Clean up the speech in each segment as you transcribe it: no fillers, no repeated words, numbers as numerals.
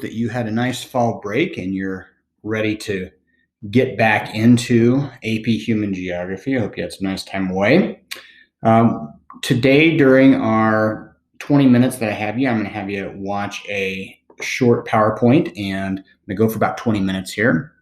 that you had a nice fall break and you're ready to get back into AP Human Geography. I hope you had some nice time away. Today, during our 20 minutes that I have you, I'm going to have you watch a short PowerPoint, and I'm going to go for about 20 minutes here.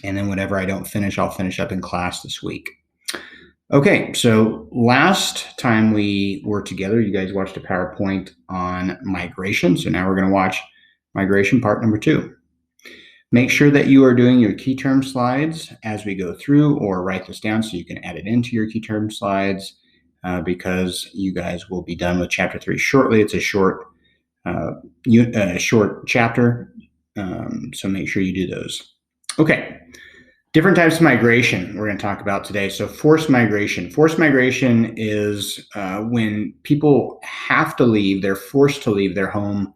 And then whatever I don't finish, I'll finish up in class this week. Okay, so last time we were together, you guys watched a PowerPoint on migration. So now we're going to watch migration part number 2. Make sure that you are doing your key term slides as we go through, or write this down so you can add it into your key term slides because you guys will be done with chapter 3 shortly. It's a short chapter, so make sure you do those. Okay. Different types of migration we're going to talk about today. So forced migration. Forced migration is when people have to leave, they're forced to leave their home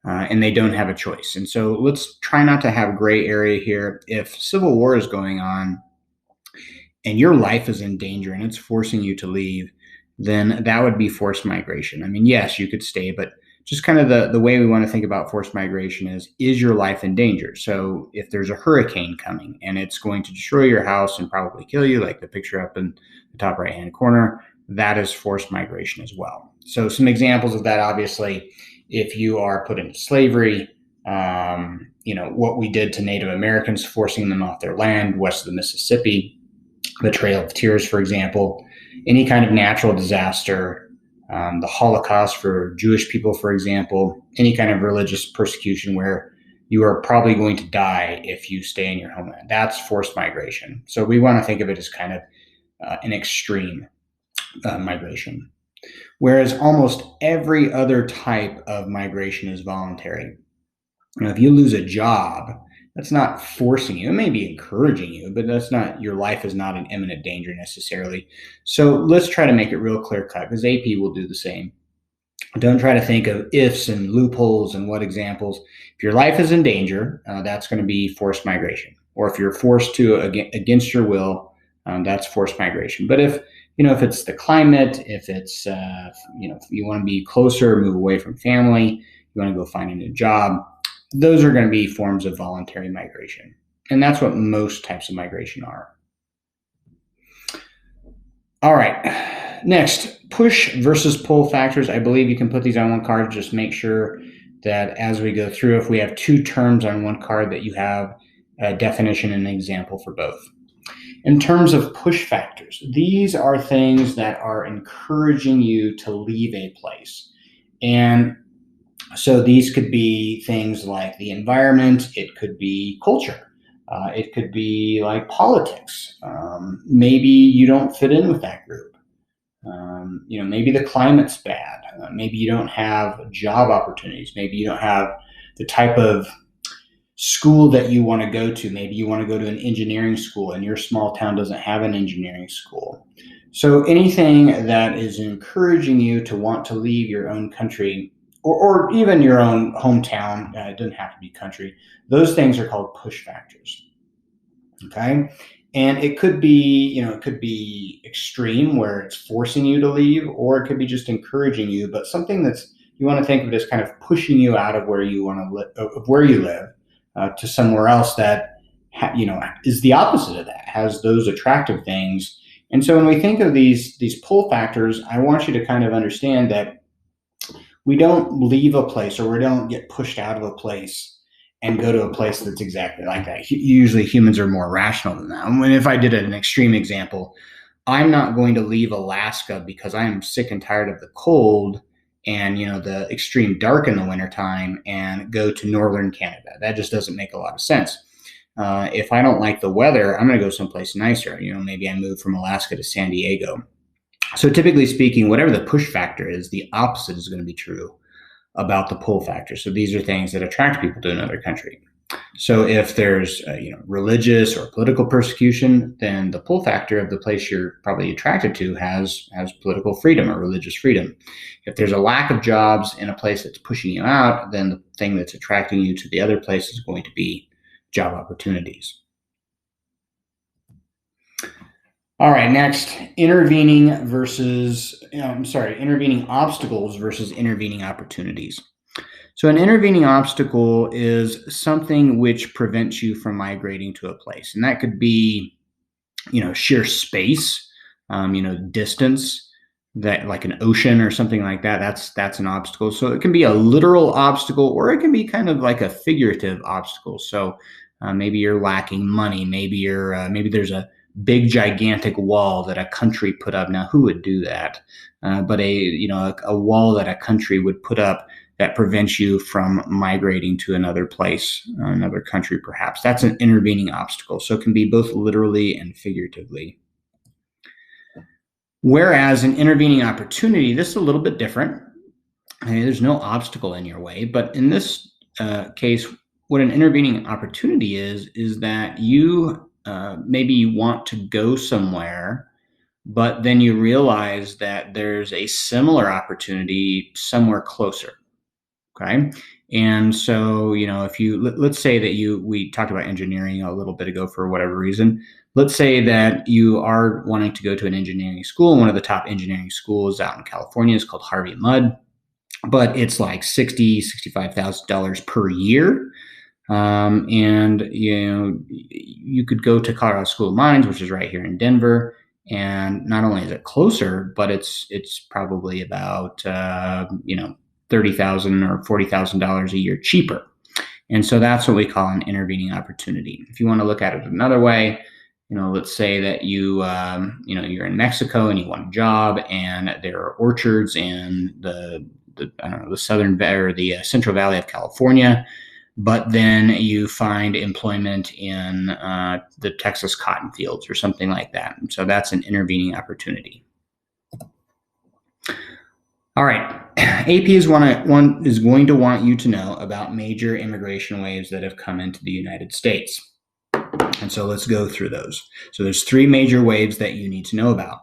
and they don't have a choice. And so let's try not to have gray area here. If civil war is going on and your life is in danger and it's forcing you to leave, then that would be forced migration. I mean, yes, you could stay, but just kind of the way we want to think about forced migration is your life in danger? So if there's a hurricane coming and it's going to destroy your house and probably kill you, like the picture up in the top right-hand corner, that is forced migration as well. So some examples of that, obviously, if you are put into slavery, what we did to Native Americans, forcing them off their land west of the Mississippi, the Trail of Tears, for example, any kind of natural disaster, the Holocaust for Jewish people, for example, any kind of religious persecution where you are probably going to die if you stay in your homeland. That's forced migration. So we want to think of it as kind of an extreme migration. Whereas almost every other type of migration is voluntary. If you lose a job, that's not forcing you. It may be encouraging you, but that's not, your life is not in imminent danger necessarily. So let's try to make it real clear cut, because AP will do the same. Don't try to think of ifs and loopholes and what examples. If your life is in danger, that's going to be forced migration. Or if you're forced to against your will, that's forced migration. But if it's the climate, if it's if you want to be closer, move away from family, you want to go find a new job, those are going to be forms of voluntary migration. And that's what most types of migration are. All right. Next, push versus pull factors. I believe you can put these on one card. Just make sure that as we go through, if we have 2 terms on one card, that you have a definition and an example for both. In terms of push factors, these are things that are encouraging you to leave a place. And so these could be things like the environment, it could be culture, it could be like politics. Maybe you don't fit in with that group. Maybe the climate's bad. Maybe you don't have job opportunities. Maybe you don't have the type of school that you want to go to. Maybe you want to go to an engineering school and your small town doesn't have an engineering school. So anything that is encouraging you to want to leave your own country, or even your own hometown, it doesn't have to be country, those things are called push factors. Okay. And it could be, it could be extreme where it's forcing you to leave, or it could be just encouraging you, but something that's, you want to think of it as kind of pushing you out of where you want to live, of where you live, to somewhere else that, is the opposite of that, has those attractive things. And so when we think of these pull factors, I want you to kind of understand that we don't leave a place, or we don't get pushed out of a place and go to a place that's exactly like that. Usually humans are more rational than that. And if I did an extreme example, I'm not going to leave Alaska because I am sick and tired of the cold and the extreme dark in the wintertime and go to northern Canada. That just doesn't make a lot of sense. If I don't like the weather, I'm going to go someplace nicer. Maybe I move from Alaska to San Diego. So typically speaking, whatever the push factor is, the opposite is going to be true about the pull factor. So these are things that attract people to another country. So if there's religious or political persecution, then the pull factor of the place you're probably attracted to has political freedom or religious freedom. If there's a lack of jobs in a place that's pushing you out, then the thing that's attracting you to the other place is going to be job opportunities. All right, next, intervening obstacles versus intervening opportunities. So an intervening obstacle is something which prevents you from migrating to a place. And that could be, sheer space, distance, that like an ocean or something like that. That's an obstacle. So it can be a literal obstacle, or it can be kind of like a figurative obstacle. So maybe you're lacking money. Maybe there's a big gigantic wall that a country put up. Now, who would do that? But a wall that a country would put up that prevents you from migrating to another place, another country, perhaps. That's an intervening obstacle. So it can be both literally and figuratively. Whereas an intervening opportunity, this is a little bit different. There's no obstacle in your way, but in this case, what an intervening opportunity is that you maybe you want to go somewhere, but then you realize that there's a similar opportunity somewhere closer. Okay. And so, if let's say that we talked about engineering a little bit ago for whatever reason. Let's say that you are wanting to go to an engineering school. One of the top engineering schools out in California is called Harvey Mudd, but it's like $65,000 per year. And you could go to Colorado School of Mines, which is right here in Denver. And not only is it closer, but it's probably about $30,000 or $40,000 a year cheaper. And so that's what we call an intervening opportunity. If you want to look at it another way, let's say that you're in Mexico and you want a job, and there are orchards in the southern or the Central Valley of California, but then you find employment in the Texas cotton fields or something like that. And so that's an intervening opportunity. All right, AP is going to want you to know about major immigration waves that have come into the United States. And so let's go through those. So there's three major waves that you need to know about.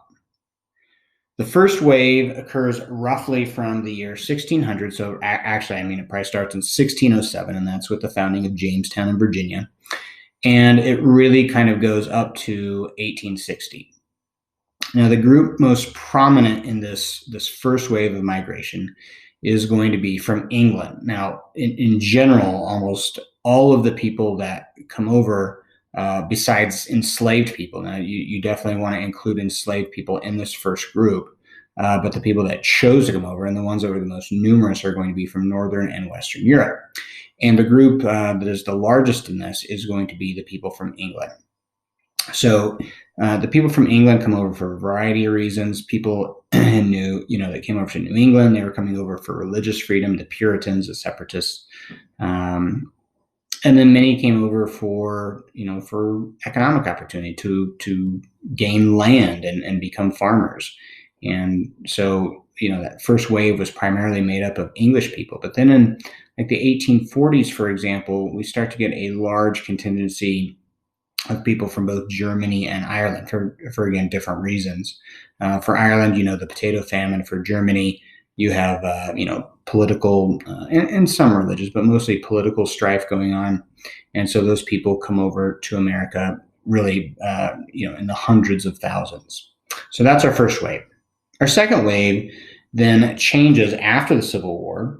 The first wave occurs roughly from the year 1600. So actually, it probably starts in 1607, and that's with the founding of Jamestown in Virginia. And it really kind of goes up to 1860. Now, the group most prominent in this first wave of migration is going to be from England. Now, in general, almost all of the people that come over, besides enslaved people, now you definitely want to include enslaved people in this first group, but the people that chose to come over and the ones that are the most numerous are going to be from Northern and Western Europe. And the group that is the largest in this is going to be the people from England. So the people from England come over for a variety of reasons. People that came over to New England, they were coming over for religious freedom, the Puritans, the Separatists. And then many came over for economic opportunity to gain land and become farmers. And so, that first wave was primarily made up of English people. But then in like the 1840s, for example, we start to get a large contingency of people from both Germany and Ireland for again, different reasons. For Ireland, the potato famine. For Germany, you have, political and some religious, but mostly political strife going on. And so those people come over to America really, in the hundreds of thousands. So that's our first wave. Our second wave then changes after the Civil War.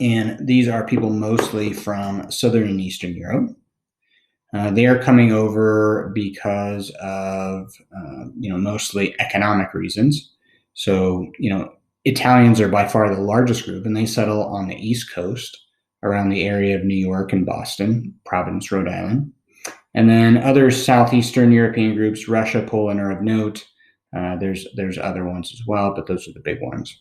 And these are people mostly from Southern and Eastern Europe. They are coming over because of, mostly economic reasons. So, Italians are by far the largest group, and they settle on the East Coast around the area of New York and Boston, Providence, Rhode Island. And then other Southeastern European groups, Russia, Poland, are of note. There's other ones as well, but those are the big ones.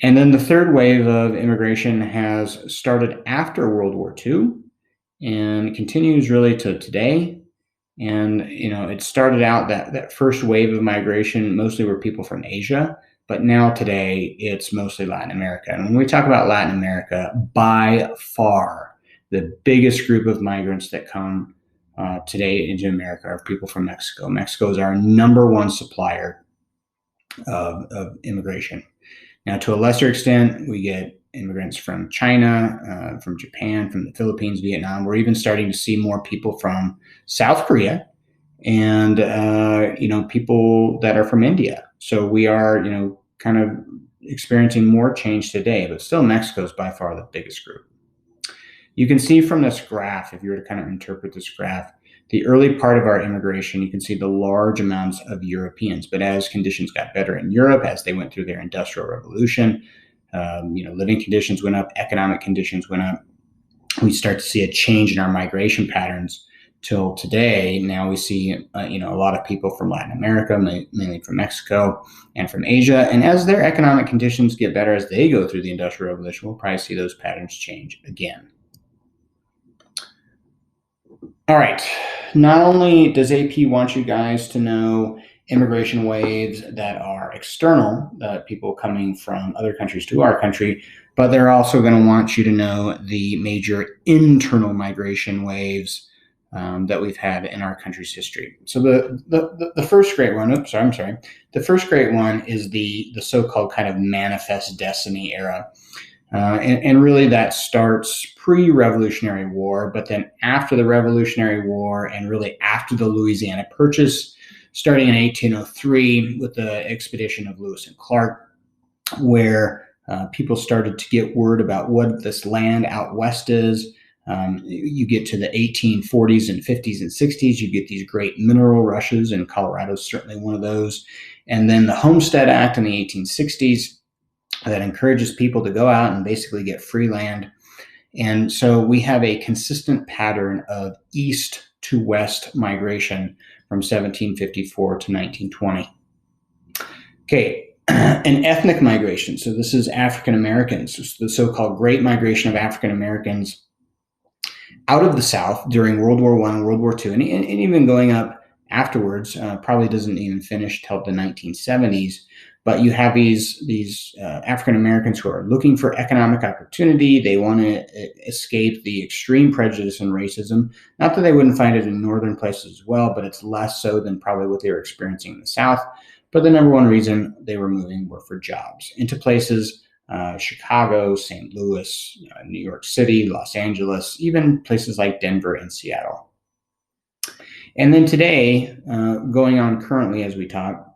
And then the third wave of immigration has started after World War II and continues really to today. And, it started out that first wave of migration mostly were people from Asia, but now today it's mostly Latin America. And when we talk about Latin America, by far the biggest group of migrants that come today into America are people from Mexico. Mexico is our number one supplier of immigration. Now, to a lesser extent, we get immigrants from China, from Japan, from the Philippines, Vietnam. We're even starting to see more people from South Korea and, people that are from India. So we are, kind of, experiencing more change today, but still Mexico is by far the biggest group. You can see from this graph, if you were to kind of interpret this graph, the early part of our immigration, you can see the large amounts of Europeans. But as conditions got better in Europe, as they went through their industrial revolution, living conditions went up, economic conditions went up. We start to see a change in our migration patterns till today. Now we see, a lot of people from Latin America, mainly from Mexico and from Asia. And as their economic conditions get better, as they go through the industrial revolution, we'll probably see those patterns change again. All right. Not only does AP want you guys to know immigration waves that are external, people coming from other countries to our country, but they're also going to want you to know the major internal migration waves that we've had in our country's history. So the first great one, the first great one is the so-called kind of manifest destiny era. And really that starts pre-Revolutionary War, but then after the Revolutionary War and really after the Louisiana Purchase, starting in 1803 with the expedition of Lewis and Clark, where people started to get word about what this land out west is. You get to the 1840s and 50s and 60s, you get these great mineral rushes, and Colorado is certainly one of those. And then the Homestead Act in the 1860s, that encourages people to go out and basically get free land. And so we have a consistent pattern of east to west migration from 1754 to 1920. Okay, an ethnic migration. So this is African Americans, the so-called Great Migration of African Americans out of the South during World War I, World War II, and even going up afterwards. Probably doesn't even finish till the 1970s. But you have these African Americans who are looking for economic opportunity. They want to escape the extreme prejudice and racism. Not that they wouldn't find it in northern places as well, but it's less so than probably what they were experiencing in the South. But the number one reason they were moving were for jobs into places, Chicago, St. Louis, New York City, Los Angeles, even places like Denver and Seattle. And then today, going on currently as we talk,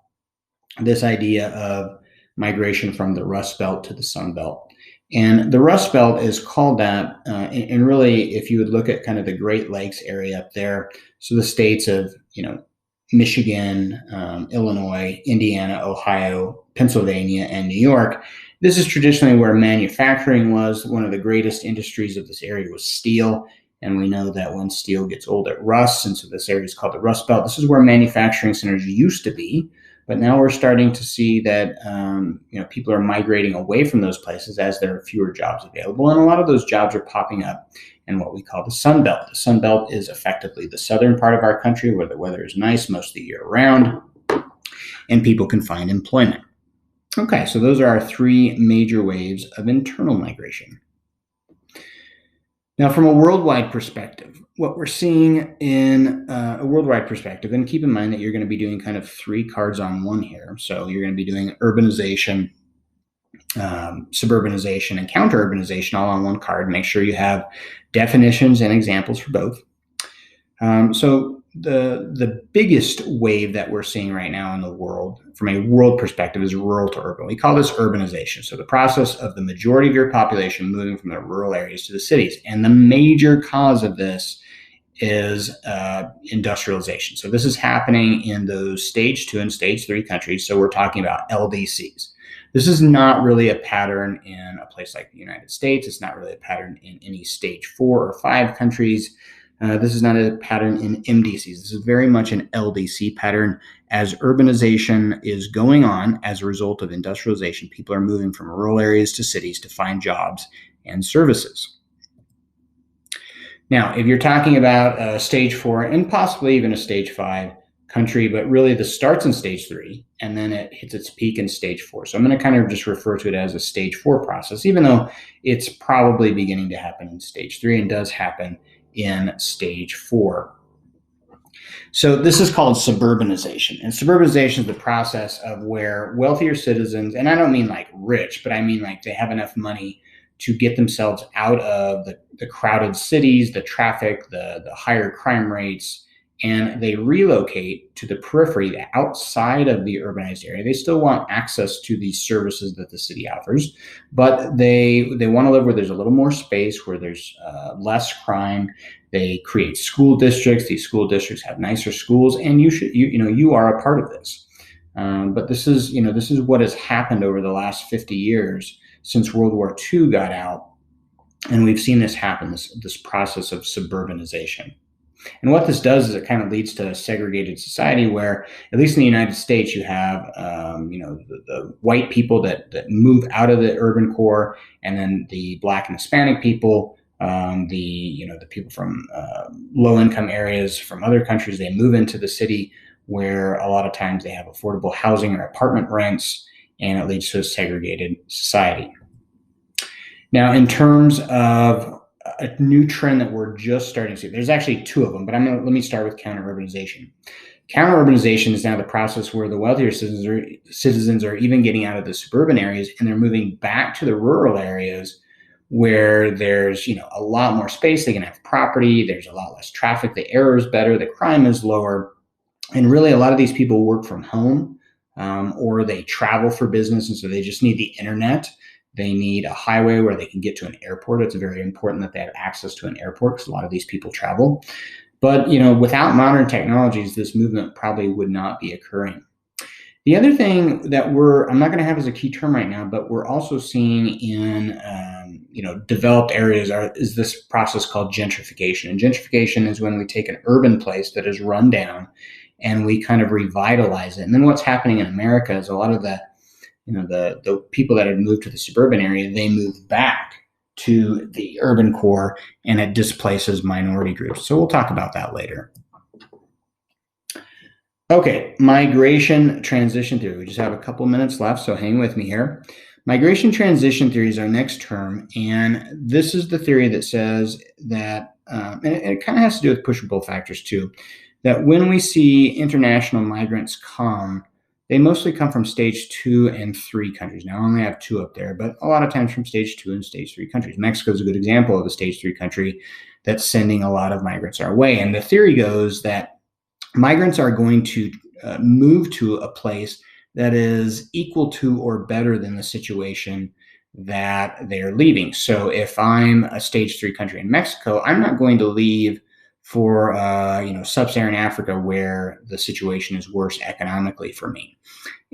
this idea of migration from the Rust Belt to the Sun Belt. And the Rust Belt is called that, and really, if you would look at kind of the Great Lakes area up there, so the states of, Michigan, Illinois, Indiana, Ohio, Pennsylvania, and New York, this is traditionally where manufacturing was. One of the greatest industries of this area was steel. And we know that when steel gets old, it rusts. And so this area is called the Rust Belt. This is where manufacturing centers used to be. But now we're starting to see that people are migrating away from those places as there are fewer jobs available. And a lot of those jobs are popping up in what we call the Sun Belt. The Sun Belt is effectively the southern part of our country where the weather is nice most of the year round and people can find employment. Okay, so those are our three major waves of internal migration. Now, from a worldwide perspective, what we're seeing in a worldwide perspective, and keep in mind that you're going to be doing kind of three cards on one here. So you're going to be doing urbanization, suburbanization, and counter-urbanization all on one card. Make sure you have definitions and examples for both. So the biggest wave that we're seeing right now in the world, from a world perspective, is rural to urban. We call this urbanization. So the process of the majority of your population moving from the rural areas to the cities. And the major cause of this is industrialization. So this is happening in those stage 2 and stage 3 countries. So we're talking about LDCs. This is not really a pattern in a place like the United States. It's not really a pattern in any stage 4 or 5 countries. This is not a pattern in MDCs. This is very much an LDC pattern. As urbanization is going on as a result of industrialization, people are moving from rural areas to cities to find jobs and services. Now, if you're talking about a stage 4 and possibly even a stage 5 country, but really this starts in stage 3 and then it hits its peak in stage 4. So I'm going to kind of just refer to it as a stage 4 process, even though it's probably beginning to happen in stage 3 and does happen in stage 4. So this is called suburbanization. And suburbanization is the process of where wealthier citizens, and I don't mean like rich, but I mean like they have enough money to get themselves out of the crowded cities, the traffic, the higher crime rates, and they relocate to the periphery outside of the urbanized area. They still want access to these services that the city offers, but they want to live where there's a little more space, where there's less crime. They create school districts. These school districts have nicer schools, and you are a part of this. But this is what has happened over the last 50 years since World War II got out, and we've seen this happen, this process of suburbanization. And what this does is it kind of leads to a segregated society where, at least in the United States, you have the white people that move out of the urban core, and then the Black and Hispanic people, the people from low income areas from other countries, they move into the city, where a lot of times they have affordable housing or apartment rents, and it leads to a segregated society. Now, in terms of a new trend that we're just starting to see, there's actually two of them, but let me start with counter-urbanization. Counter-urbanization is now the process where the wealthier citizens are even getting out of the suburban areas, and they're moving back to the rural areas where there's a lot more space. They can have property. There's a lot less traffic. The air is better. The crime is lower. And really, a lot of these people work from home, or they travel for business, and so they just need the internet. They need a highway where they can get to an airport. It's very important that they have access to an airport, because a lot of these people travel. But without modern technologies, this movement probably would not be occurring. The other thing that I'm not going to have as a key term right now, but we're also seeing in developed areas is this process called gentrification. And gentrification is when we take an urban place that is run down and we kind of revitalize it. And then what's happening in America is a lot of the people that had moved to the suburban area, they move back to the urban core, and it displaces minority groups. So we'll talk about that later. Okay, migration transition theory. We just have a couple minutes left, so hang with me here. Migration transition theory is our next term, and this is the theory that says that, and it kind of has to do with push and pull factors too, that when we see international migrants come, they mostly come from stage 2 and 3 countries. Now, I only have 2 up there, but a lot of times from stage 2 and stage 3 countries. Mexico is a good example of a stage 3 country that's sending a lot of migrants our way. And the theory goes that migrants are going to move to a place that is equal to or better than the situation that they're leaving. So if I'm a stage 3 country in Mexico, I'm not going to leave for sub-Saharan Africa, where the situation is worse economically for me.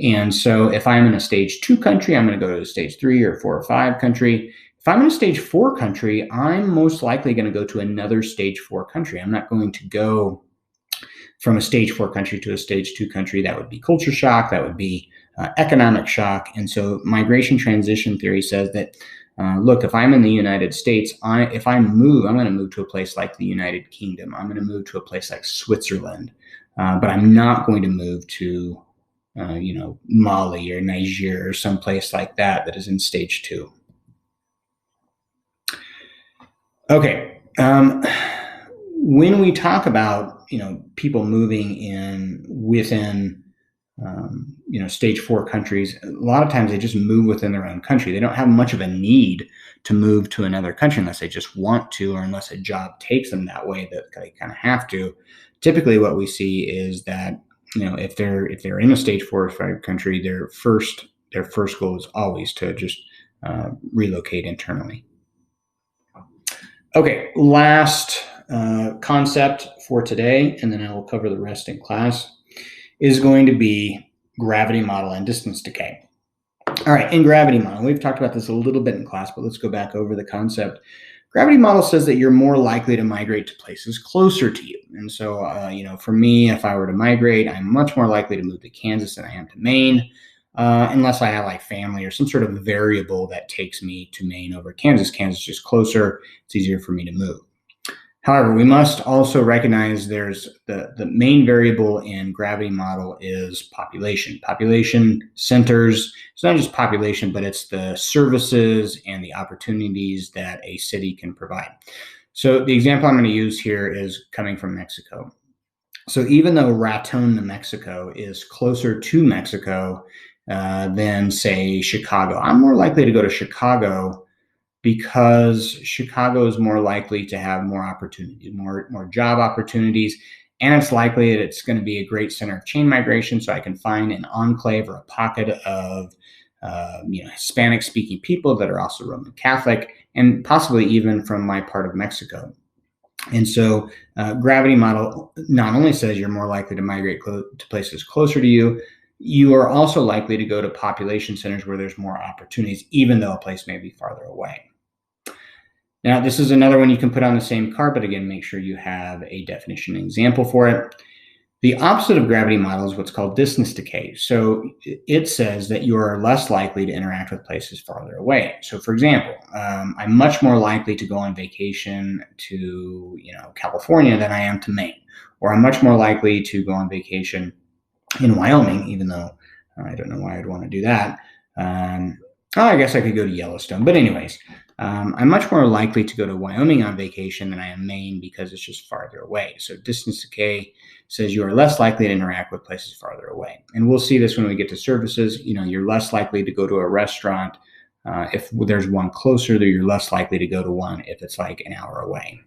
And so if I'm in a stage 2 country, I'm going to go to a stage 3 or 4 or 5 country. If I'm in a stage 4 country, I'm most likely going to go to another stage 4 country. I'm not going to go from a stage 4 country to a stage 2 country. That would be culture shock. That would be economic shock. And so migration transition theory says that, look, if I'm in the United States, if I move, I'm going to move to a place like the United Kingdom. I'm going to move to a place like Switzerland, but I'm not going to move to, Mali or Niger or someplace like that is in stage 2. Okay. When we talk about, people moving within stage 4 countries, a lot of times they just move within their own country. They don't have much of a need to move to another country unless they just want to, or unless a job takes them that way that they kind of have to. Typically what we see is that, if they're in a stage 4 or 5 country, their first goal is always to just relocate internally. Okay, last concept for today, and then I will cover the rest in class, is going to be gravity model and distance decay. All right, in gravity model, we've talked about this a little bit in class, but let's go back over the concept. Gravity model says that you're more likely to migrate to places closer to you. And so, for me, if I were to migrate, I'm much more likely to move to Kansas than I am to Maine, unless I have like family or some sort of variable that takes me to Maine over Kansas. Kansas is just closer. It's easier for me to move. However, we must also recognize there's the main variable in gravity model is population. Population centers, it's not just population, but it's the services and the opportunities that a city can provide. So the example I'm going to use here is coming from Mexico. So even though Raton, New Mexico is closer to Mexico than, say, Chicago, I'm more likely to go to Chicago because Chicago is more likely to have more opportunities, more job opportunities, and it's likely that it's going to be a great center of chain migration, so I can find an enclave or a pocket of Hispanic-speaking people that are also Roman Catholic, and possibly even from my part of Mexico. And so gravity model not only says you're more likely to migrate to places closer to you, you are also likely to go to population centers where there's more opportunities, even though a place may be farther away. Now, this is another one you can put on the same card, but again, make sure you have a definition and example for it. The opposite of gravity model is what's called distance decay. So it says that you are less likely to interact with places farther away. So for example, I'm much more likely to go on vacation to California than I am to Maine, or I'm much more likely to go on vacation in Wyoming, even though I don't know why I'd want to do that. I guess I could go to Yellowstone, but anyways, I'm much more likely to go to Wyoming on vacation than I am Maine because it's just farther away. So distance decay says you are less likely to interact with places farther away. And we'll see this when we get to services. You're less likely to go to a restaurant if there's one closer, you're less likely to go to one if it's like an hour away.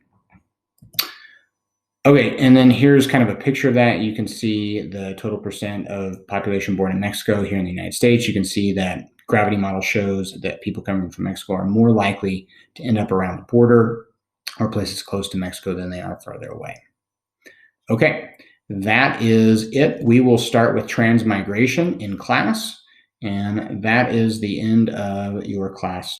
Okay, and then here's kind of a picture of that. You can see the total percent of population born in Mexico here in the United States. You can see that gravity model shows that people coming from Mexico are more likely to end up around the border or places close to Mexico than they are farther away. Okay, that is it. We will start with transmigration in class, and that is the end of your class